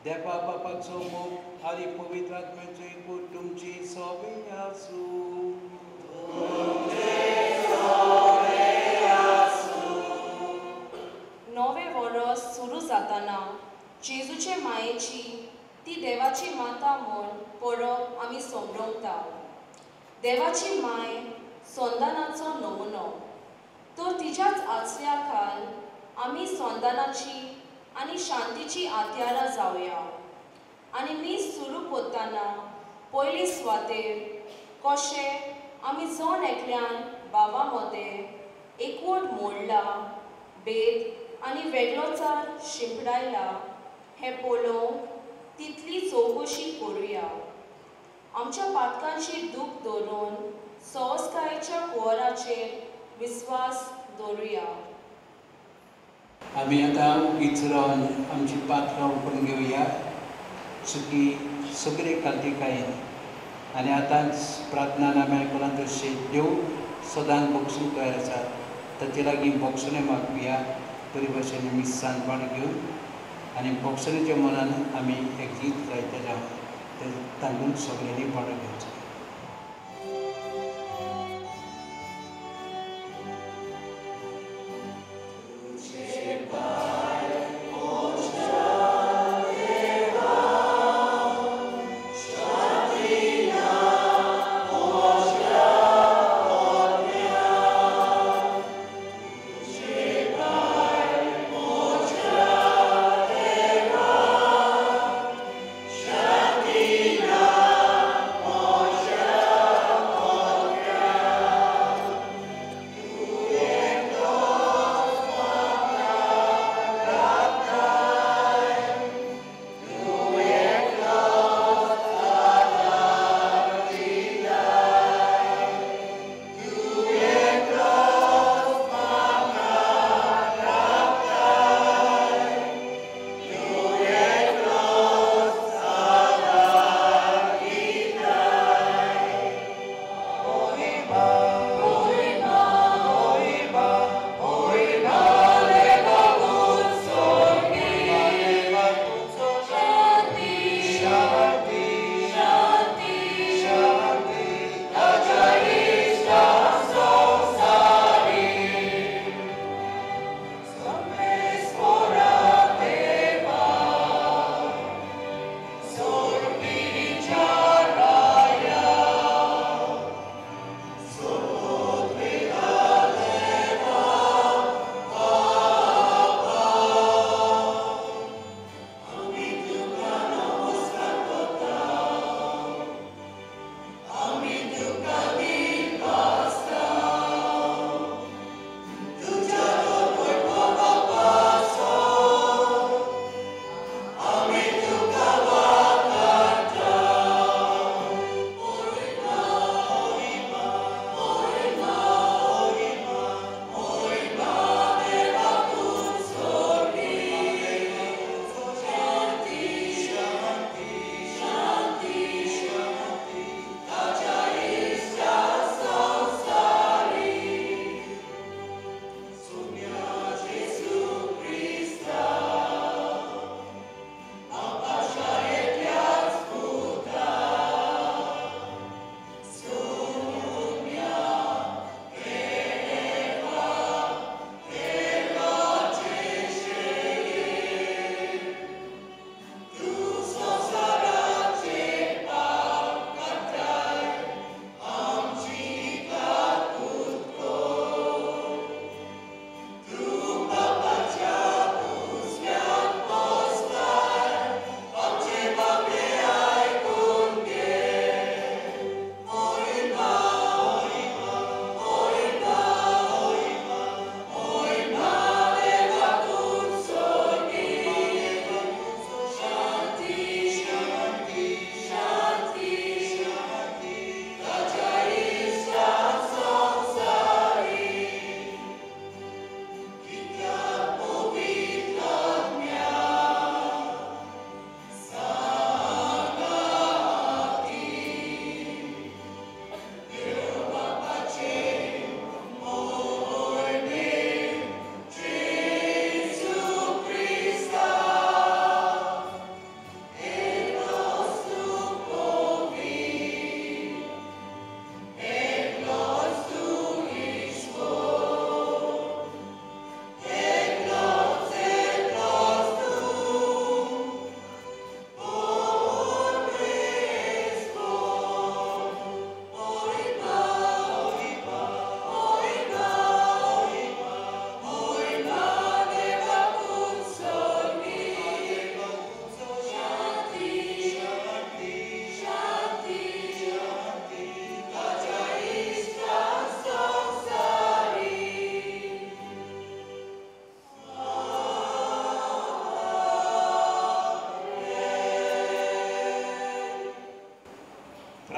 देवा बापाचो मोग आनी पवित्र आत्म्याचो एकूच तुमची सगळी आसूं. नवे वर्स सुरू जाताना जेजूचे मायेची ती देवाची माता म्हूण पळोवप आमी समजवता. देवाची माय संतानाचो नमुनो, तर तिच्याच आसऱ्या खाल आमी संतानाची आनी शांतीची आत्यारां जावया. आनी मीस सुरू करतना पयली सुवातेर कशें आमी जण एकल्यान भावा मदें एकवट मोडला, भेद आनी वेगळोचार शिंपडायला हें पळोवंक तितली चवकशी करुया. आमच्या पातकांची दूख धरून सहजकायेच्या कुंवराचेर विस्वास दवरुया. आमी आतां विचरून आमची पात्रां ओपून घेवया. चुकी सगळे कांतिकायेन आनी आतांच प्रार्थनान आमी आयकलां तशें देव सदांच बक्षूंक तयार आसा. ताचे लागीं बक्षणे मागुया. बरे भाशेन आमी सांतपण घेवन आनी बक्षणेच्या मनान आमी एकजीत जायते जावन तांदूळ सगळ्यांनी पाडो घेवचो. Shatina,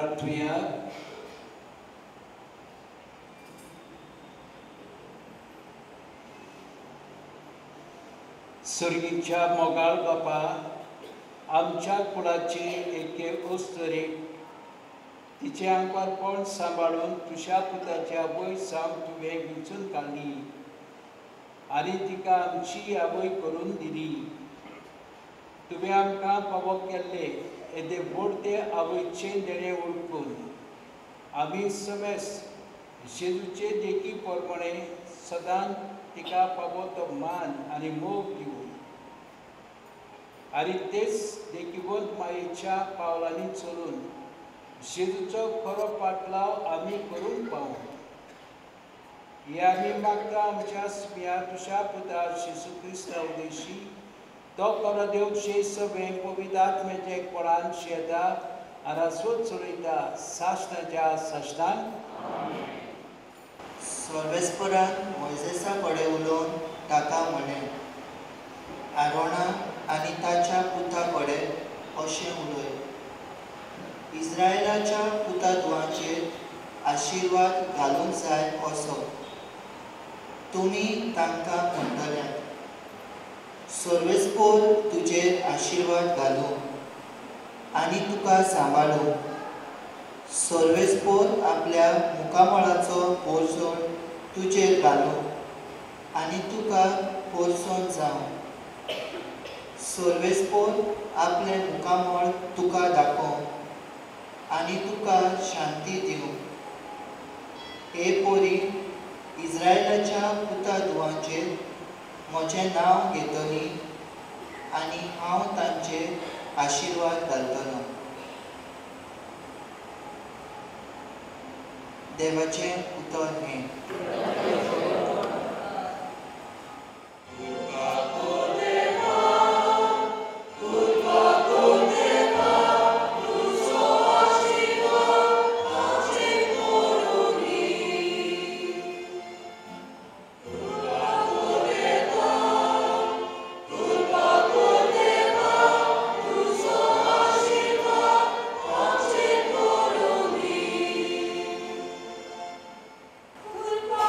प्रार्थुया. सर्गीच्या मोगाळ बापा, आमच्या कुळाची एके ओस्तरी तिचे अंगवारपण सांबाळून तुझ्या पुताच्या आवय सावन तुवें विंचून काडली आनी तिका आमची आवय करून दिली. तुवें आमकां फावो केल्ले येदे व्हड ते आवयचे देणे ओळखून आमी समेस जेजूचे देखी पोरमणे सदांच तिका फावो तो मान आनी मोग दिवं आनी तेच देखीवंत मायेच्या पावलांनी चलून जेजूचो खरो पाटलाव आमी करूंक पावूं. हे आमी मागता आमच्या स्मिया तुझ्या पुता जेजू क्रिस्ता उदेशी. तो खरो देव जे सगळें पवित्र आत्म्याचे कोळान शेता आनी आस्वद चलयता साश्टाच्या साश्टान. सर्वेस्परान मोइसेसा कडेन उलोवन ताका म्हळें, आरोना आनी ताच्या पुता कडेन अशें उलय. इस्रायेलाच्या पुतात्वाचेर आशिर्वाद घालूंक जाय असो तुमी तांकां म्हणटल्यात. सर्वेस्पोर तुजेर आशिर्वाद घालूं आनी तुका सांबाळूं. सर्वेस्पोर आपल्या मुखामळाचो पोरसोन तुजेर घालूं आनी तुका पोरसोन जावं. सर्वेस्पोर आपले मुखामळ तुका दाखोवं आनी तुका शांती दिवं. हे पोरी, इस्रायेलाच्या पुतात्वाचेर म्हजें नांव घेतली आनी हांव तांचेर आशिर्वाद घालतलों. देवाचें उतर हें. Kurpa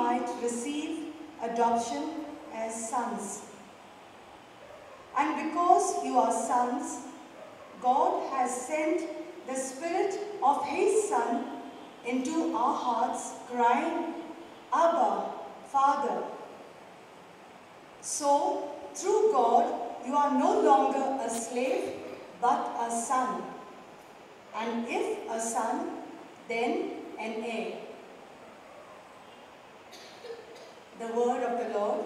might receive adoption as sons. And because you are sons, God has sent the Spirit of His Son into our hearts, crying, Abba, Father. So, through God, you are no longer a slave, but a son. And if a son, then an heir. The word of the Lord.